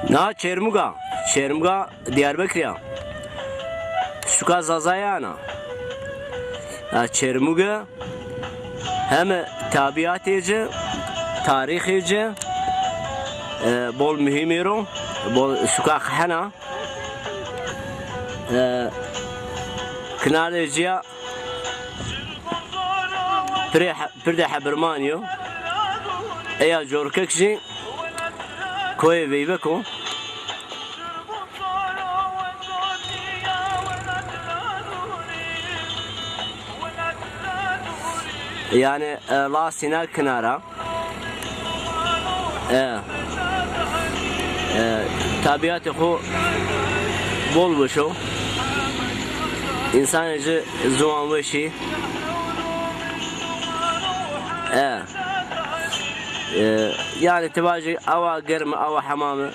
Na Çermuga. Çermuga Diyarbakır'a. Suka Zazayana. Çermuga hem tabiatıcı, tarihici, bol mühimiro, bol suka hana. Kınarıcıya Pırda Habermanyo. Eya Jorkakji Koye Veybeko. Yani La Sinar Kınara. Tabiatı ko bol boşu. İnsanıcı zuman boşu. Yani tebacı ava germe ava hamamı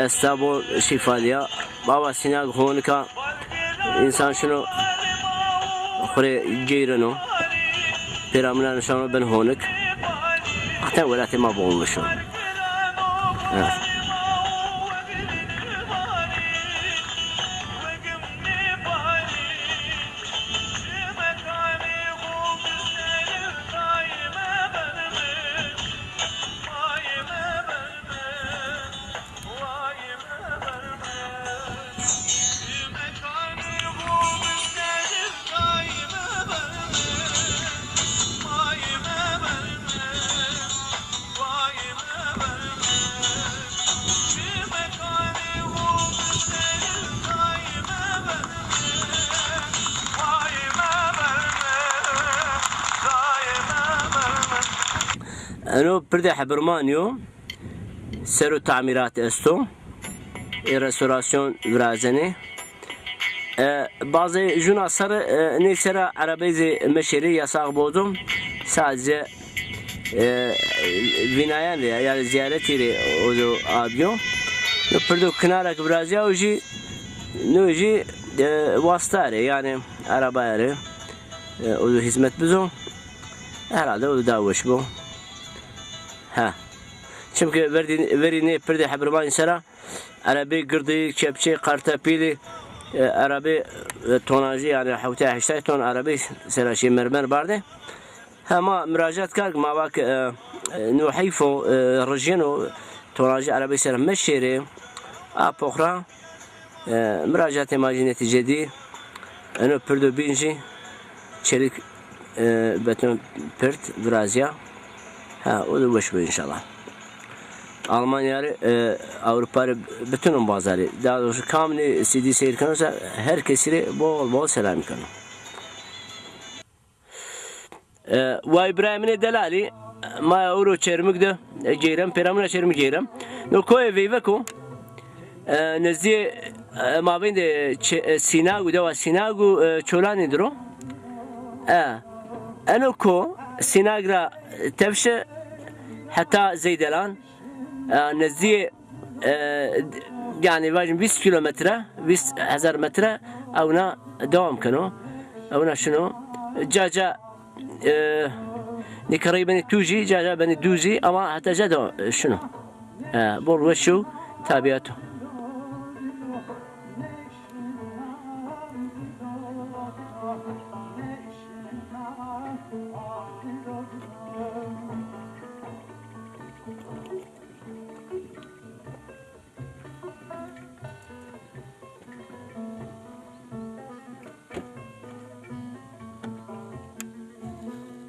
estabo şifaliya baba sinag honika insan şunu خوري جيرانو بيرامنا نشانو بن هونك حتى ولاتي ما بقول شو أنا برده حبرمانيو سرو تعميرات استو ريستوراسيون فرازني bazı junasları nesera arabayı meşeri yasak buldum sadece binayan yani ziyaret yeri o abiyo pırdo kınarak biraz ya uji nuji vastare yani arabayı o hizmet bizo herhalde o da hoş bu ha çünkü verdiğini pırdo haberman sera arabayı gırdı kepçe kartapili arabi tonajı yani havta 8 ton arabi seraşi mermer barde ama müracaat kar ma bak nuhayfo rejino tonajı arabi ser meşeri apokra müracaat imajineti cedi eno pırdo binci çelik beton pırt Vrazya ha o da boş bu inşallah. Almanya'yı Avrupa'yı bütün bazıları daha doğrusu kamini CD seyir kanalsa herkesine bol bol selam kanal. Ve İbrahim'in delali ma euro çermikde geyram peramına çermik geyram. No koy veyveko nezdi ma bende sinagu da sinagu çolani dro. Ano ko sinagra tevşe hatta zeydelan نزدیک يعني واجن 20 كيلومتر 20,000 متر او نا دوام كانوا او نا شنو جاجا تقريبا توجي جاجا بني دوزي اما حتى جا شنو بور وشو تابعته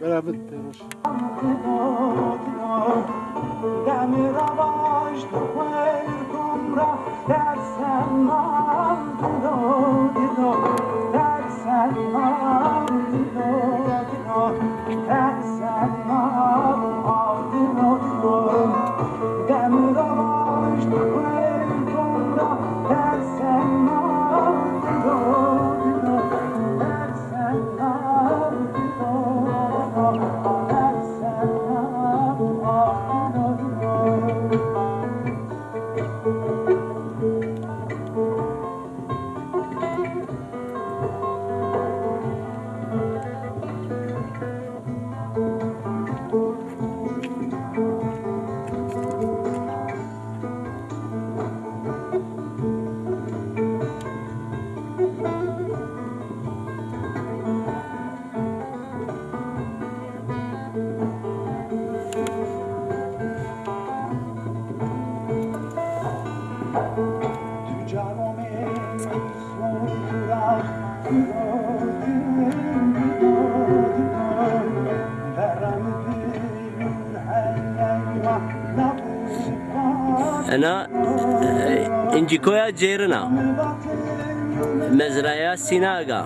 Beraber diyoruz. أنا إنجيكويا جيرنا مزرعة سيناغا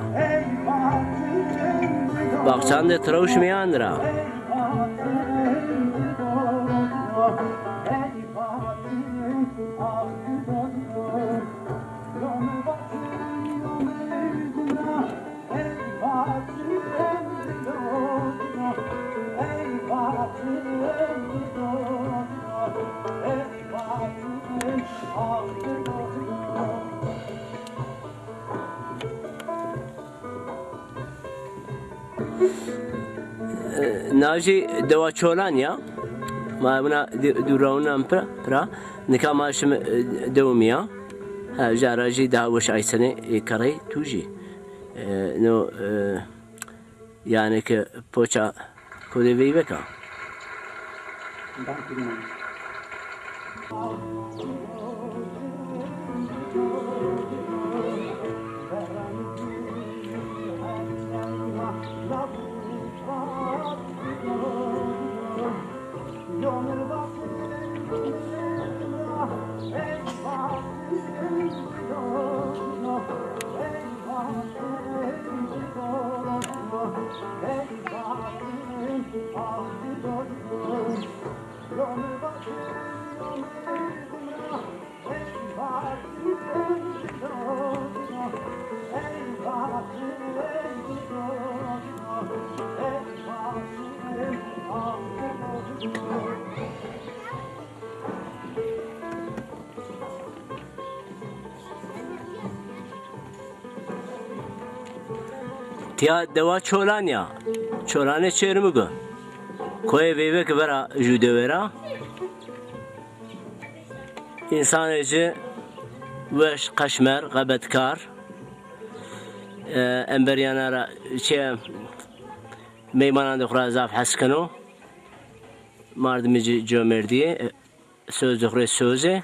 باغچان ده تروش میاندرا ناجي دوا چولان یا ما بنا دوراونا برا نكا ماشم دوميا جاراجي داوش عيسني كري توجي نو يعني ك بوچا كودي بيبكا تیا دوا چولان یا چولانه چهر مگو کوی ویوه که برا جوده ورا انسان ایجی وش قشمر غبتکار امبریانا را چه میمانان دخرا زاف حس کنو مردمی جمردیه söz دخره سوزه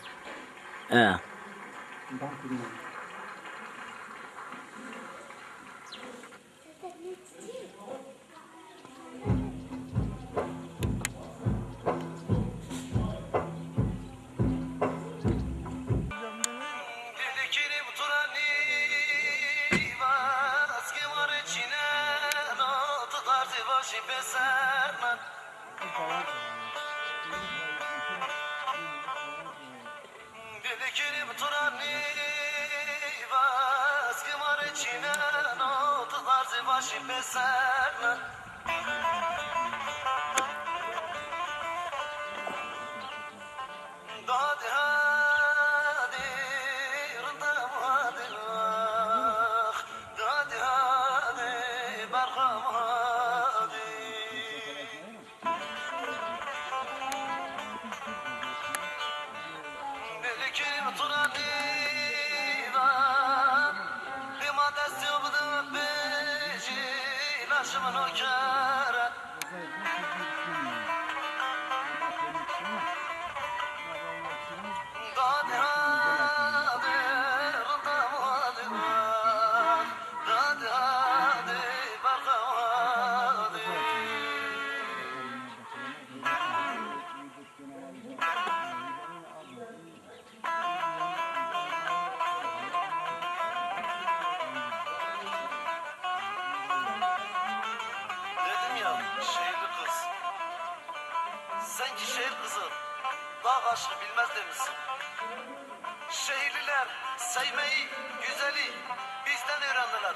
Sanki şehir kızı dağ aşkı bilmez demişsin. Şehirliler sevmeyi, güzeli bizden öğrendiler.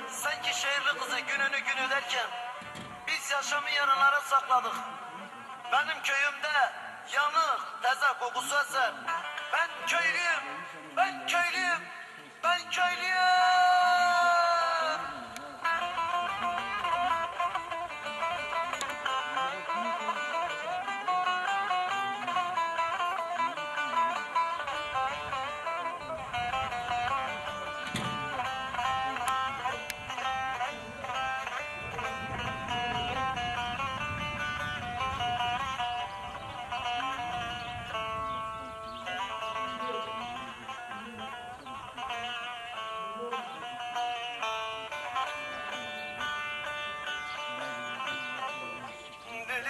Sanki şehirli kızı gününü gün öderken biz yaşamı yarınlara sakladık. Benim köyümde yanık, teze kokusu eser. Ben köylüyüm, ben köylüyüm, ben köylüyüm.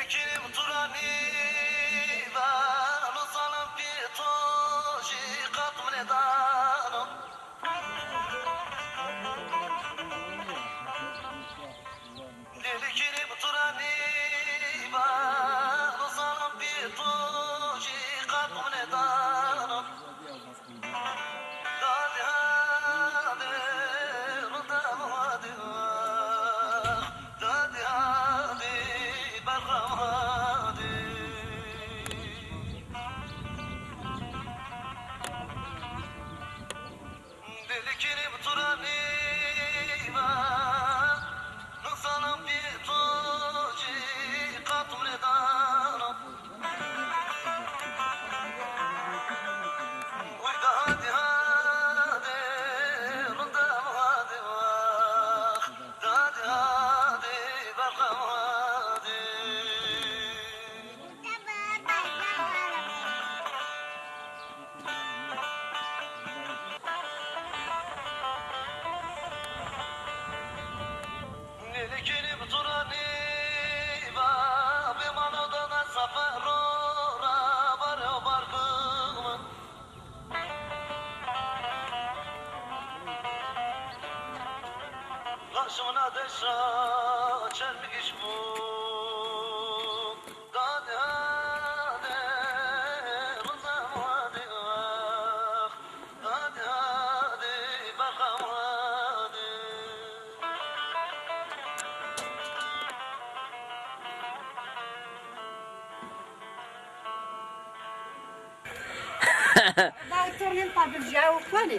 Kim turani ve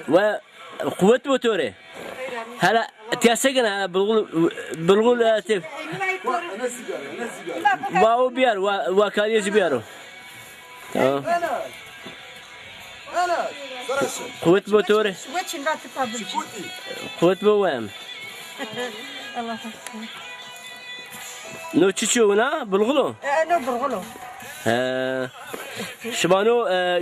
و قوت موتوره هلا تياسقنا بالغول تف واو بيار وكاليج بيارو تمام قوت موتوره قوت بوام الله نو تشونا بالغلو نو برغلو شبانو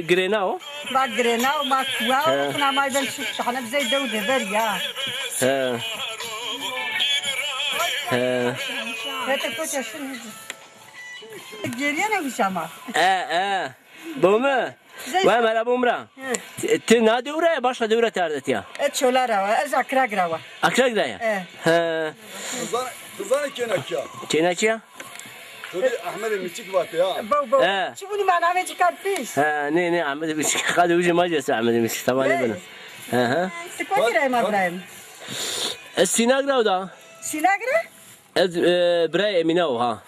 جريناو ما قرينا وما كوا وكنا ما يبان شفت احنا بزي دودة بريا هذا كنت شنو جرينا وشامر بوما وهم هلا بومرا تنا دورة باشا دورة تاردت يا اتشولارا از اكراغراوا أكلك ده يا Kızana kenakya. كيناتيا Tabii Ahmet Emitçik var ya. بو بو شوفوني ما نعمل كان فيش ني عمد مش خذ وجه ما جلس عمد مش طبعا ابن ها تكون راي ما برايم السيناق ده سيناغرا براي منو ها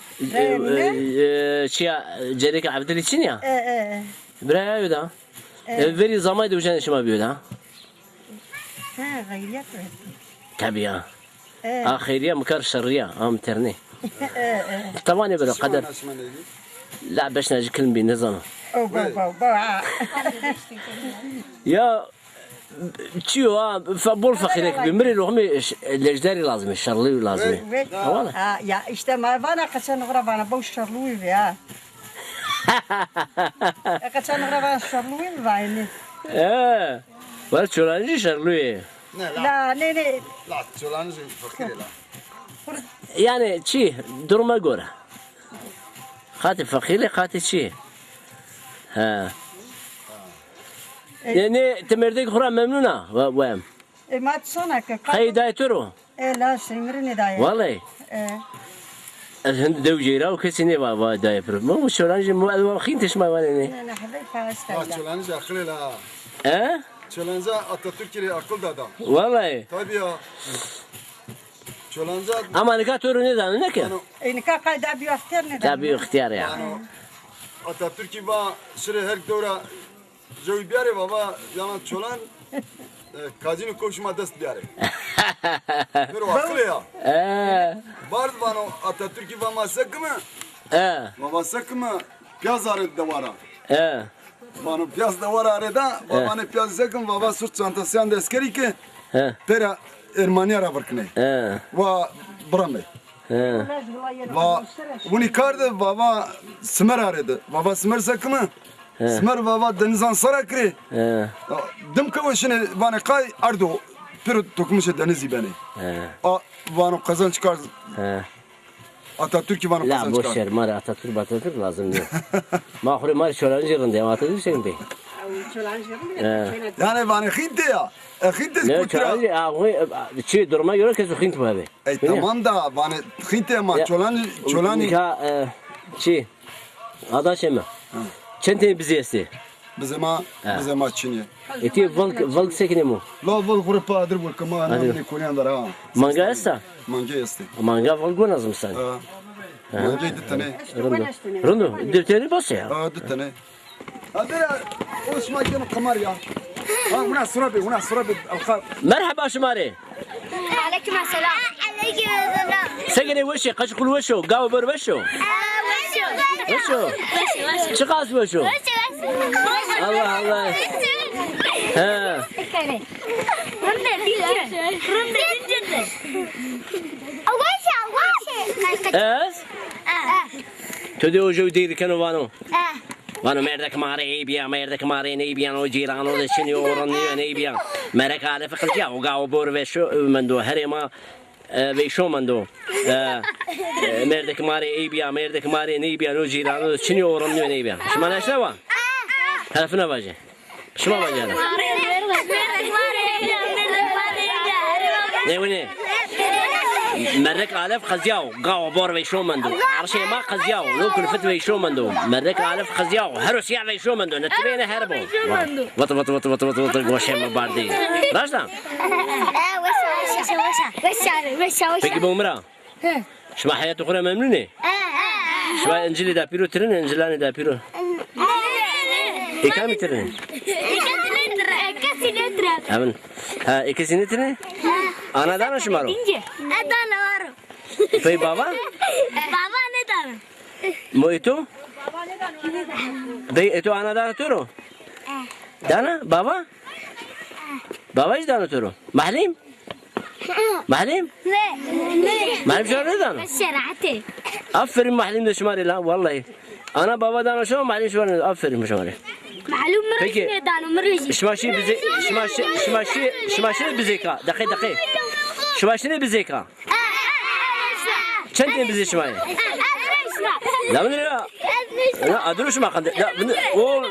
شيء جريك عبد الله شنيا براي ده فري زمان دوجان شو ما بيودا ها غيريات تبيا آخرية مكر شرية ترني طبعا يبدو قدر لا باش نجي كلم بنظام او بو بو بو يا تشيو فبول فخيرك بمري روحي الجداري لازم الشرلي لازم والله يا işte marvana kaçan grabana bu şarluy ya kaçan grabana şarluy vayni ولا شلوني شرلي لا ne La çolanı fakir la. يعني شي درما قورة خاطي فخيلي خاطي شي ها يعني تمردك خرا ممنونة وام ما تصنع خي دايترو لا سمرني داي والله الهند دو جيرا وكسيني بابا دايبر مو شلوني مو خينتش ما واني انا حبيت La هاستايلا çolanı akıllı la. ها Çolanca Atatürk'e akıl da adam. والله Tabii ya. Çolanca اما نكاتورو نيدا نك انك قاعد ابي اختارني تابي اختيار يا Atatürk'ü va şire her dora joy biyare baba yana çolan kazini koşma dest biyare. Bir akıllı ya. Bard vano Atatürk'ü va masak mı? Masak mı? Piyaz arı da vara. Vano piyaz da vara arada. Babanı piyaz sakın baba suç çantası yandı askeri ki. Pera Ermaniya rabarkne. Va brame. Va bunu kardı baba Smer aradı. Baba Smer sakımı. Smer baba denizan sarakri. Dım kavuşunu bana kay ardo. Pero dokumuş denizi beni. Vano kazan çıkar. Atatürk'ü vano لا kazan بوش çıkar. شر مرة أتاتürk لازم ما أخري مرة شلون جيران دي ما أتاتürk شيء Yani vano khinte ya. Khinte لا kutra. شلون أخوي شيء درما يقول كذا خنت بهذا Tamam da vano khinte ama çolani كا شيء هذا شيء ما كنتي بزيستي bize ma Çin'e. إتي فولك سكني مو La vol grupa adır vol kama ne koyan da ha. مانجا استا Manje este. مانجا فولك لازم سان Manje ditane. رندو دبتني بس يا Ditane. Hadi ya. Osman kim kamar ya. Ha buna surabi alqa. مرحبا شماري عليكم السلام عليكم السلام سكني وشي قش كل وشو قاو بر وشو وشو شقاس وشو الله الله ها اس تدو جو ديري كانوا وانو مردك ماري ايبيا مردك ماري نيبيا وجيرانو لشني ورني نيبيا مرك على فقلتيا وقاو بور وشو مندو هريما وشو مندو مردك ماري ايبيا مردك ماري نيبيا وجيرانو لشني ورني نيبيا شو ما نشوا هلفنا باجي شو ما باجي هذا نيوني مرك علف خزياو قاو بور ويشو مندو عرشي ما خزياو لو كل فت ويشو مندو مرك علف خزياو هروس يا ويشو مندو نتبينا هربو وط غوشي ما باردي راشدا بيجي بومرا شما حياة أخرى ممنونة شما إنجيلي دا بيرو ترن إنجيلاني دا بيرو إيه كامي ترن Amin. Ha ikisini tine? Anadan şumaro. Adana var. Pey baba? Baba ne dana? Mo itu? Pey itu anadan turu? Dana baba? Baba hiç dana turu. Mahlim? Mahlim? Ne? Mahlim şu ne dana? Şerati. Aferin mahlim de şumari la vallahi. Ana babadan şu mahlim şumari aferin şumari. Malum Peki. ne dana mırıcı. Şmaşı bize şmaşı bize ka. Dakika. Şmaşı bize ka. Çentin bize şmayı. La bunu ya. Ya adını şma kandı. La bunu o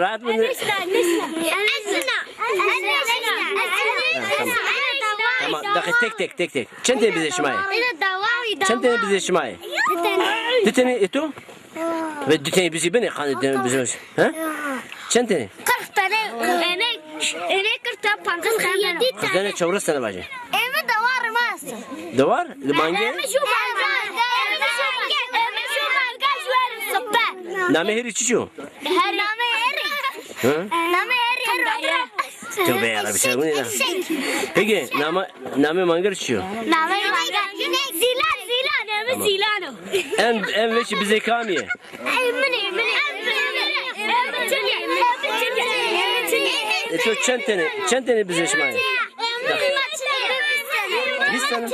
rahat bunu. Tamam dakika tek. Çentin bize şmayı. Çentin bize şmayı. Diteni itu? Ve diteni bizi beni kandı bize. Ha? Çentin. 40 tane enek 40 tane pankız kıyedi. Kızlarına çavrasana bacı. Eve de var mı? Da var? Mange? Eve şu margaj var sıpa. Name heri çiço. Her name eri. Ha? Name eri. Tövbe yarabbim sen bu ne lan? Peki name mangar çiço. Name margaj. Zilan name zilano. En veçi bize kamiye. Emini. Şu çenteni bize şmayı. Biz sana.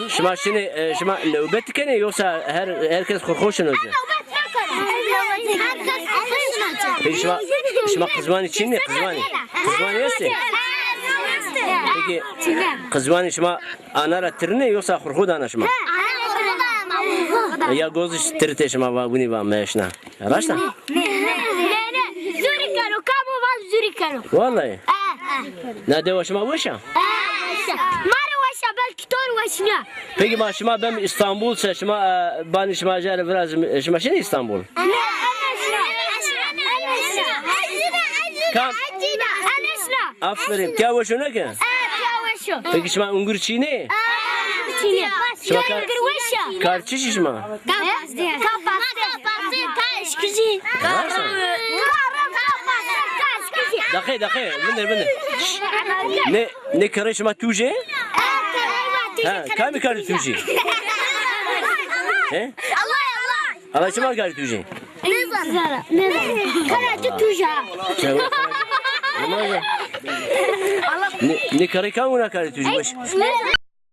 Şma şimdi şma nöbet kene yoksa herkes korkuşun olacak. Peki şma kızman için ne kızmani? Kızmani neyse? Peki kızmani şma anara tirne yoksa korkudan şma? Ya göz tirte şma va buni va meşna. Araşta? Zurikano, kamu var zurikano. Vallahi. Ne de şma başa? Mara vaşa belki tor vaşnya. Peki başıma ben İstanbul seçme ben işmacı biraz şma şey İstanbul. Kam. Aferin. Kya başo ne ki? Peki şma Ungurçi ne? Şma karçı şma. Dakika. Bender. Ne karışma tuje? Ha, kami karı tuje? He? Allah şma karı tuje? Karacı tuja. Ne karı kamuna karı tuje?